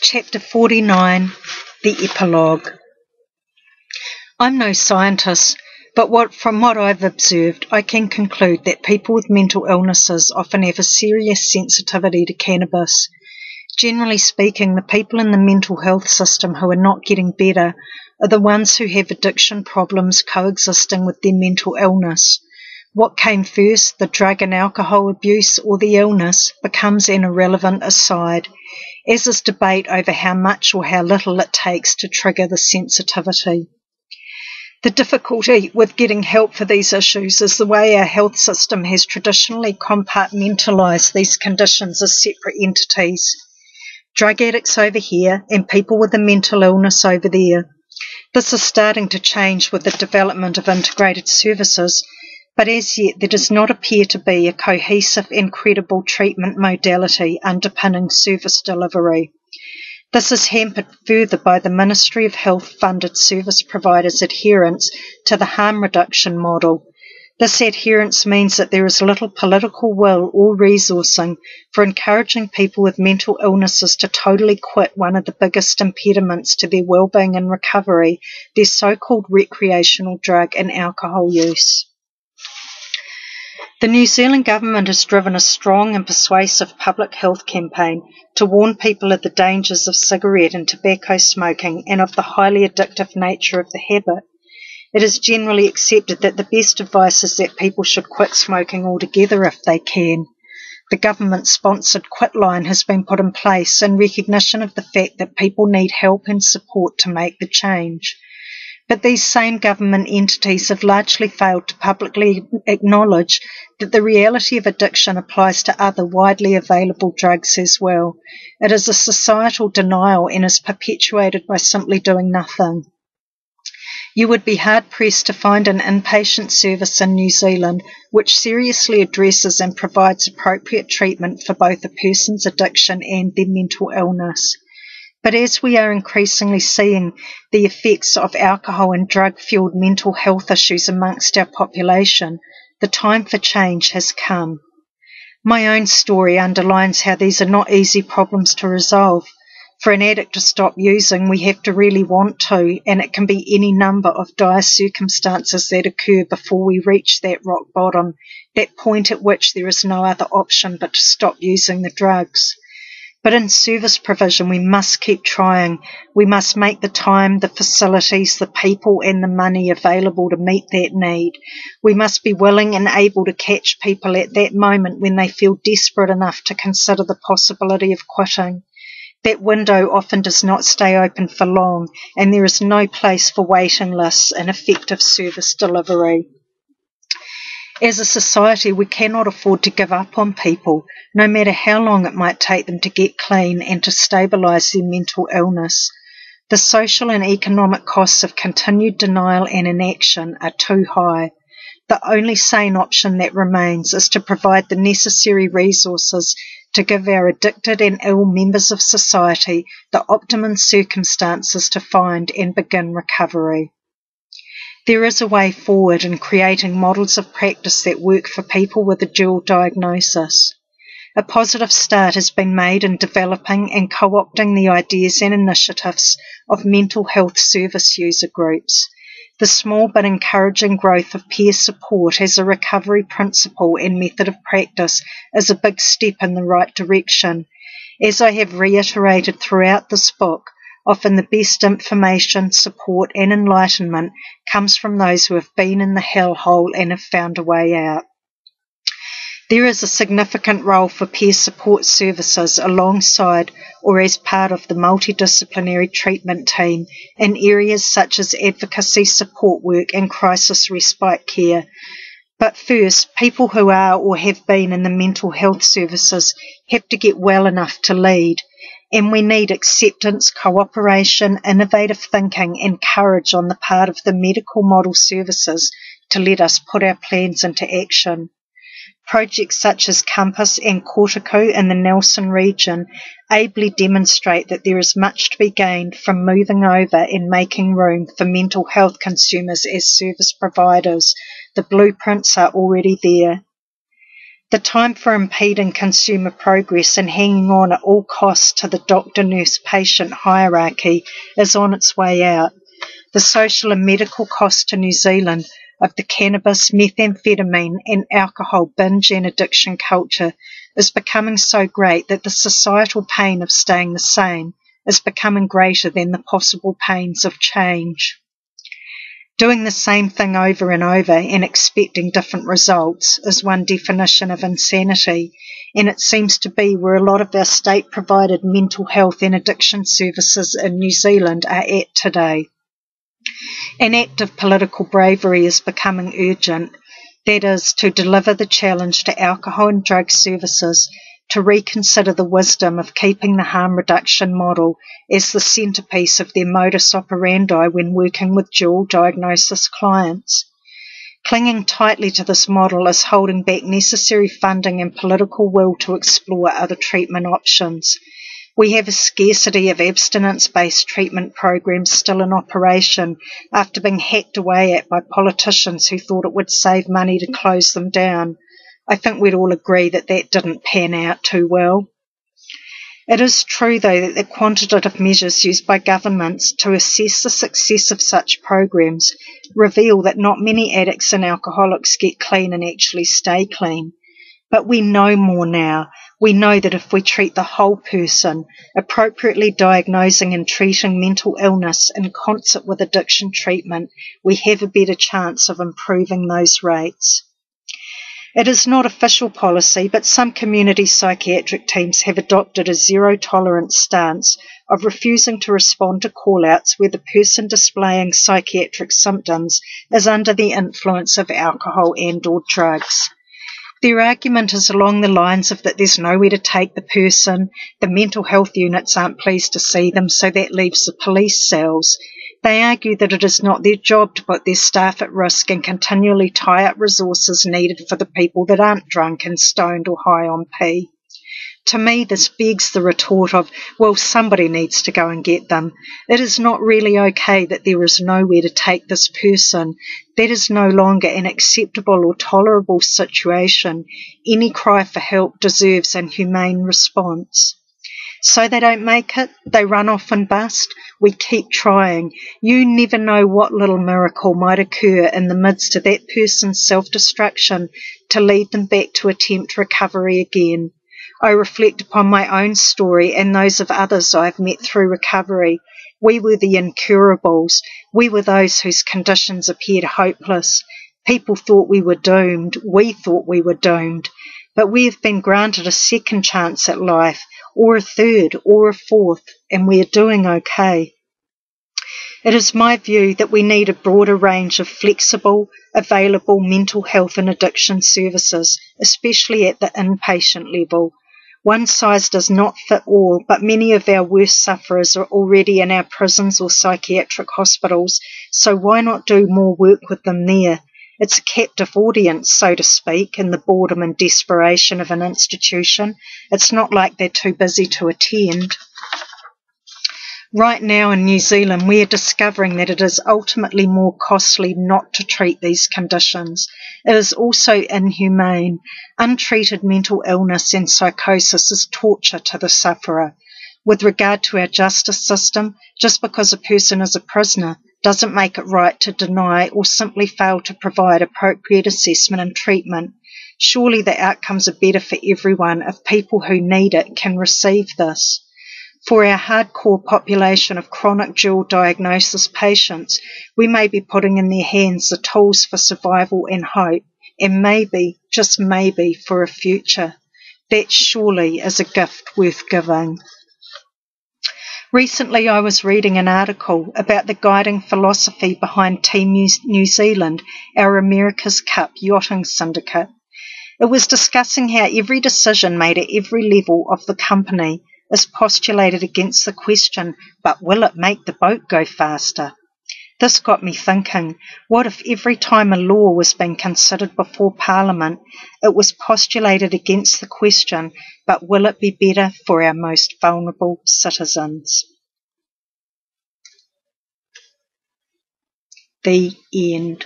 Chapter 49, The Epilogue. I'm no scientist, but from what I've observed, I can conclude that people with mental illnesses often have a serious sensitivity to cannabis. Generally speaking, the people in the mental health system who are not getting better are the ones who have addiction problems coexisting with their mental illness. What came first, the drug and alcohol abuse or the illness, becomes an irrelevant aside, as is debate over how much or how little it takes to trigger the sensitivity. The difficulty with getting help for these issues is the way our health system has traditionally compartmentalised these conditions as separate entities. Drug addicts over here and people with a mental illness over there. This is starting to change with the development of integrated services, but as yet there does not appear to be a cohesive and credible treatment modality underpinning service delivery. This is hampered further by the Ministry of Health funded service providers' adherence to the harm reduction model. This adherence means that there is little political will or resourcing for encouraging people with mental illnesses to totally quit one of the biggest impediments to their well-being and recovery, their so-called recreational drug and alcohol use. The New Zealand government has driven a strong and persuasive public health campaign to warn people of the dangers of cigarette and tobacco smoking and of the highly addictive nature of the habit. It is generally accepted that the best advice is that people should quit smoking altogether if they can. The government-sponsored Quit line has been put in place in recognition of the fact that people need help and support to make the change. But these same government entities have largely failed to publicly acknowledge that the reality of addiction applies to other widely available drugs as well. It is a societal denial and is perpetuated by simply doing nothing. You would be hard-pressed to find an inpatient service in New Zealand which seriously addresses and provides appropriate treatment for both a person's addiction and their mental illness. But as we are increasingly seeing the effects of alcohol and drug-fueled mental health issues amongst our population, the time for change has come. My own story underlines how these are not easy problems to resolve. For an addict to stop using, we have to really want to, and it can be any number of dire circumstances that occur before we reach that rock bottom, that point at which there is no other option but to stop using the drugs. But in service provision, we must keep trying. We must make the time, the facilities, the people and the money available to meet that need. We must be willing and able to catch people at that moment when they feel desperate enough to consider the possibility of quitting. That window often does not stay open for long, and there is no place for waiting lists in effective service delivery. As a society, we cannot afford to give up on people, no matter how long it might take them to get clean and to stabilise their mental illness. The social and economic costs of continued denial and inaction are too high. The only sane option that remains is to provide the necessary resources to give our addicted and ill members of society the optimum circumstances to find and begin recovery. There is a way forward in creating models of practice that work for people with a dual diagnosis. A positive start has been made in developing and co-opting the ideas and initiatives of mental health service user groups. The small but encouraging growth of peer support as a recovery principle and method of practice is a big step in the right direction. As I have reiterated throughout this book, often the best information, support and enlightenment comes from those who have been in the hellhole and have found a way out. There is a significant role for peer support services alongside or as part of the multidisciplinary treatment team in areas such as advocacy support work and crisis respite care. But first, people who are or have been in the mental health services have to get well enough to lead. And we need acceptance, cooperation, innovative thinking and courage on the part of the medical model services to let us put our plans into action. Projects such as Compass and Cortico in the Nelson region ably demonstrate that there is much to be gained from moving over and making room for mental health consumers as service providers. The blueprints are already there. The time for impeding consumer progress and hanging on at all costs to the doctor-nurse-patient hierarchy is on its way out. The social and medical cost to New Zealand of the cannabis, methamphetamine and alcohol binge and addiction culture is becoming so great that the societal pain of staying the same is becoming greater than the possible pains of change. Doing the same thing over and over and expecting different results is one definition of insanity, and it seems to be where a lot of our state-provided mental health and addiction services in New Zealand are at today. An act of political bravery is becoming urgent, that is, to deliver the challenge to alcohol and drug services to reconsider the wisdom of keeping the harm reduction model as the centrepiece of their modus operandi when working with dual diagnosis clients. Clinging tightly to this model is holding back necessary funding and political will to explore other treatment options. We have a scarcity of abstinence-based treatment programs still in operation after being hacked away at by politicians who thought it would save money to close them down. I think we'd all agree that that didn't pan out too well. It is true, though, that the quantitative measures used by governments to assess the success of such programs reveal that not many addicts and alcoholics get clean and actually stay clean. But we know more now. We know that if we treat the whole person, appropriately diagnosing and treating mental illness in concert with addiction treatment, we have a better chance of improving those rates. It is not official policy, but some community psychiatric teams have adopted a zero-tolerance stance of refusing to respond to call-outs where the person displaying psychiatric symptoms is under the influence of alcohol and/or drugs. Their argument is along the lines of that there's nowhere to take the person, the mental health units aren't pleased to see them, so that leaves the police cells. They argue that it is not their job to put their staff at risk and continually tie up resources needed for the people that aren't drunk and stoned or high on pee. To me, this begs the retort of, well, somebody needs to go and get them. It is not really okay that there is nowhere to take this person. That is no longer an acceptable or tolerable situation. Any cry for help deserves an humane response. So they don't make it, they run off and bust. We keep trying. You never know what little miracle might occur in the midst of that person's self-destruction to lead them back to attempt recovery again. I reflect upon my own story and those of others I've met through recovery. We were the incurables. We were those whose conditions appeared hopeless. People thought we were doomed. We thought we were doomed. But we have been granted a second chance at life, or a third, or a fourth, and we are doing okay. It is my view that we need a broader range of flexible, available mental health and addiction services, especially at the inpatient level. One size does not fit all, but many of our worst sufferers are already in our prisons or psychiatric hospitals, so why not do more work with them there? It's a captive audience, so to speak, in the boredom and desperation of an institution. It's not like they're too busy to attend. Right now in New Zealand, we are discovering that it is ultimately more costly not to treat these conditions. It is also inhumane. Untreated mental illness and psychosis is torture to the sufferer. With regard to our justice system, just because a person is a prisoner doesn't make it right to deny or simply fail to provide appropriate assessment and treatment. Surely the outcomes are better for everyone if people who need it can receive this. For our hardcore population of chronic dual diagnosis patients, we may be putting in their hands the tools for survival and hope, and maybe, just maybe, for a future. That surely is a gift worth giving. Recently I was reading an article about the guiding philosophy behind Team New Zealand, our America's Cup yachting syndicate. It was discussing how every decision made at every level of the company is postulated against the question, but will it make the boat go faster? This got me thinking, what if every time a law was being considered before Parliament, it was postulated against the question, but will it be better for our most vulnerable citizens? The end.